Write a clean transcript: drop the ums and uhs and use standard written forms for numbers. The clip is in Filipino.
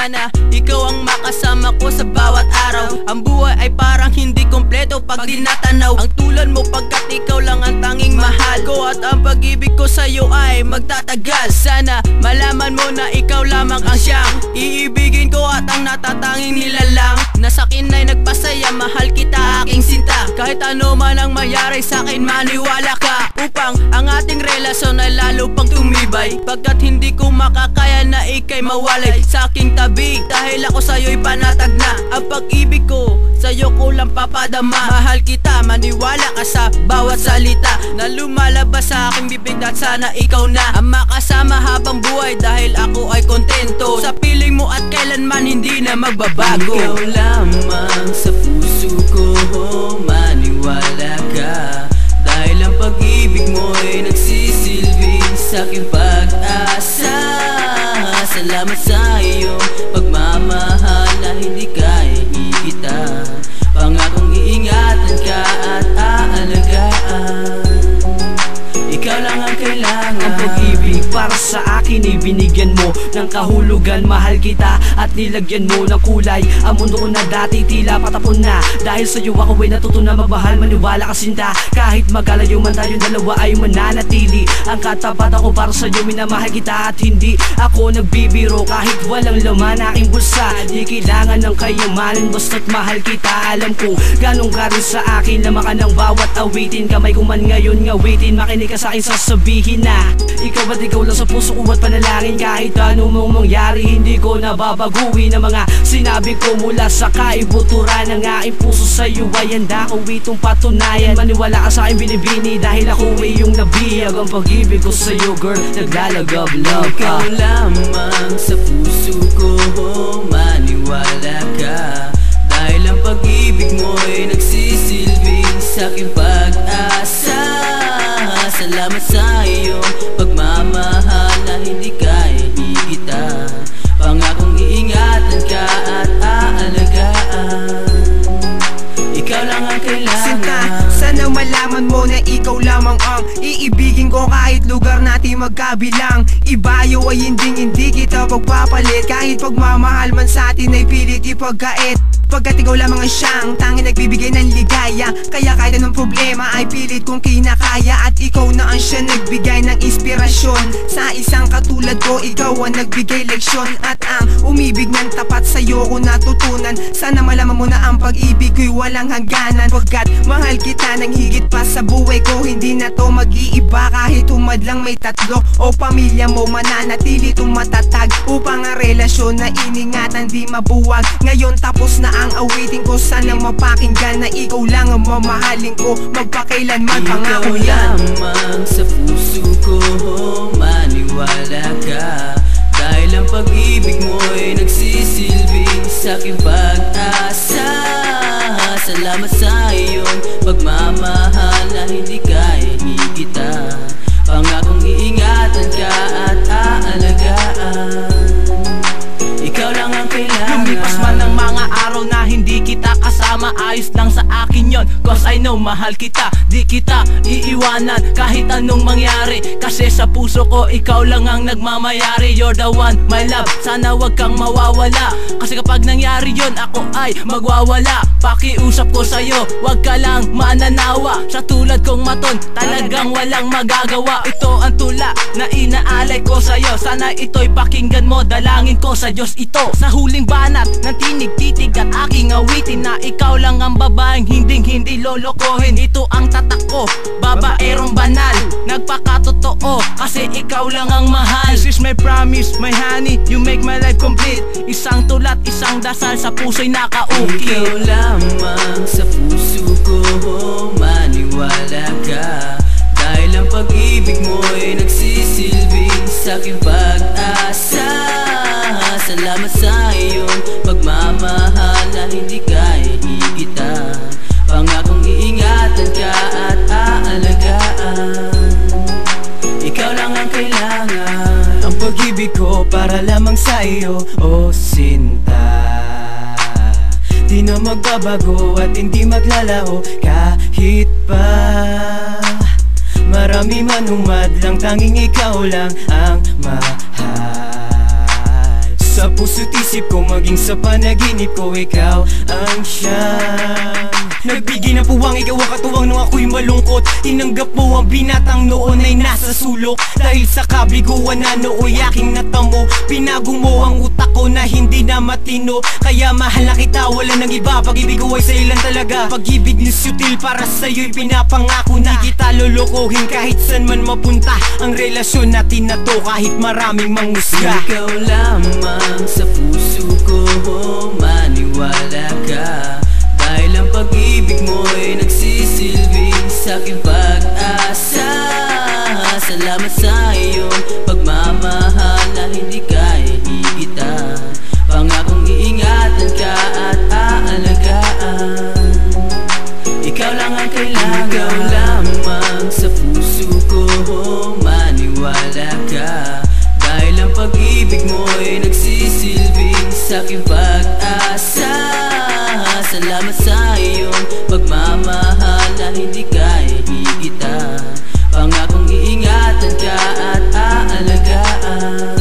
Sana ikaw ang makasama ko sa bawat araw. Ang buhay ay parang hindi kompleto pag di natanaw ang tulad mo, pagkat ikaw lang ang tanging mahal ko. At ang pag-ibig ko sa'yo ay magtatagal. Sana malaman mo na ikaw lamang ang siyang iibigin ko at ang natatanging nilalang na sa'kin ay nagpasaya. Mahal kita aking sinta, kahit ano man ang mayari sa'kin maniwala ka, upang ang ating relasyon ay lalo pang tumibay. Pagkat hindi ko makakaya na ika'y mawalay sa aking tabi, dahil ako sa'yo'y panatag na. Ang pag-ibig ko sa'yo ko lang papadama. Mahal kita, maniwala ka sa bawat salita na lumalabas sa aking bibig. At sana ikaw na ang makasama habang buhay, dahil ako ay kontento sa piling mo at kailanman hindi na magbabago. Ikaw lamang sa puso ko, maniwala ka, dahil ang pag-ibig mo ay nagsisilbing sa aking pag-asa. Salamat sa iyong pagmamahal na hindi kaya higita. Pangakong iingatan ka at aalagaan. Ikaw lang ang kailangan. Ang pag-ibig para sa akin ay binigyan mo ng kahulugan. Mahal kita at nilagyan mo ng kulay ang mundo ko na dati tila patapon na. Dahil sa'yo ako ay natutunan magmahal, maniwala ka sinta. Kahit magkalayo man tayong dalawa ay mananatili. Ang katapat ako para sa'yo, minamahal kita at hindi ako nagbibiro. Kahit walang laman aking bulsa, di kailangan ng kayamanan basta't mahal kita. Alam ko ganong ka rin sa akin, lama ka ng bawat awitin. Kamay ko man ngayon ngawitin, makinig ka sa akin sasabihin na ikaw at ikaw lang sa puso ko at panalangin. Kahit ano mong mangyari, hindi ko nababaguhin ang mga sinabi ko mula sa kaibuturan ng aking puso. Sa'yo ay handa ko itong patunayan. Maniwala ka sa akin binibini, dahil ako ay iyong nabihag. Ang pag-ibig ko sa'yo girl, naglalagab love ka. Ikaw lamang sa puso ko, maniwala ka, dahil ang pag-ibig mo ay nagsisilbing sa aking pag-asa. Salamat sa iyong pagmamahal na hindi kaya higita. Pangakong iingatan ka at aalagaan. Ikaw lang ang kailangan. Sinta, sana malaman mo na ikaw lamang ang iibigin ko kahit lugar natin magkabilang. Ibayo ay hindi kita pagpapalit, kahit pagmamahal man sa atin ay pilit ipagkait. Pagkat ikaw lamang ang siyang tanging nagbibigay ng ligaya, kaya kahit anong problema ay pilit kong kinakaya. At ikaw na ang siya nagbigay ng inspirasyon sa isang katulad ko. Ikaw ang nagbigay leksyon at ang umibig ng tapat sa'yo ko natutunan. Sana malaman mo na ang pag-ibig ko'y walang hangganan. Pagkat mahal kita ng higit pa sa buhay ko, hindi na to mag-iiba. Kahit humadlang may tatlo o pamilya mo, mananatili itong matatag, upang ang relasyon na iningatan di mabuwag. Ngayon tapos na ang awitin ko, sana mapakinggan na ikaw lang ang mamahalin ko magpakailanman. Pangako yan. Ikaw lamang sa puso ko, maniwala ka, dahil ang pag-ibig mo ay nagsisilbing sa aking pag-asa. Salamat sa iyong pagmamahal na hindi kaya higita. Pangakong iingatan ka at aalagaan. Ikaw lang ang kailangan. Lumipas man ang mga araw na hindi kita kasama, ayos lang sa akin yon, cause I know mahal kita. Di kita iiwanan kahit anong mangyari, kasi sa puso ko ikaw lang ang nagmamayari. You're the one, my love, sana wag kang mawawala, kasi kapag nangyari yon ako ay magwawala. Pakiusap ko sa'yo, wag ka lang mananawa. Sa tulad kong maton, talagang walang magagawa. Ito ang tula na inaalay ko sa'yo, sana ito'y pakinggan mo. Dalangin ko sa Diyos ito, sa huling banat ng tinig-titig at aking awitin, na ikaw lang ang babaeng hindi lolokohin. Ito ang tatak ko, babaerong banal, nagpakatotoo, kasi ikaw lang ang mahal. This is my promise, my honey, you make my life complete. Isang tulat, isang dasal, sa puso'y nakaukit. Ikaw lamang sa puso ko, maniwala ka, dahil ang pag-ibig mo ay nagsisilbing sa aking pag-asa. Salamat sa iyong pagmamahal na hindi kaya higita. Pangakong iingatan ka at aalagaan. Ikaw lang ang kailangan. Ang pag-ibig ko para lamang sa iyo, oh sinta. Di na magbabago at hindi maglalaho kahit pa marami man humadlang, tanging ikaw lang ang mahal. Sa Sa puso't isip ko, maging sa panaginip ko, ikaw ang siyang nagbigay ng puwang, ikaw ang katuwang nung ako'y malungkot. Tinanggap mo ang binatang noon ay nasa sulok. Dahil sa kabiguan na nooy aking natamo, pinago mo ang utak ko na hindi na matino. Kaya mahal na kita, wala nang iba, pag-ibig ko ay sa'yo lang talaga. Pag-ibig ni sutil, para sa'yo'y pinapangako na di kita lulukuhin kahit saan man mapunta. Ang relasyon natin na to kahit maraming manghusga. Ikaw lamang sa puso ko, maniwala ka. Dahil ang pag-ibig mo'y nagsisilbing sa'king pag-asa. Salamat sa iyong pagmamahal na hindi kaya higitan. Pangakong iingatan ka at aalagaan. Ikaw lang ang kailangan. Ikaw lamang sa puso ko, maniwala ka. Dahil ang pag-ibig mo'y nagsisilbing sa'king pag-asa. Salamat sa iyong pagmamahal na hindi kaya higitan. Pangakong iingatan ka at aalagaan.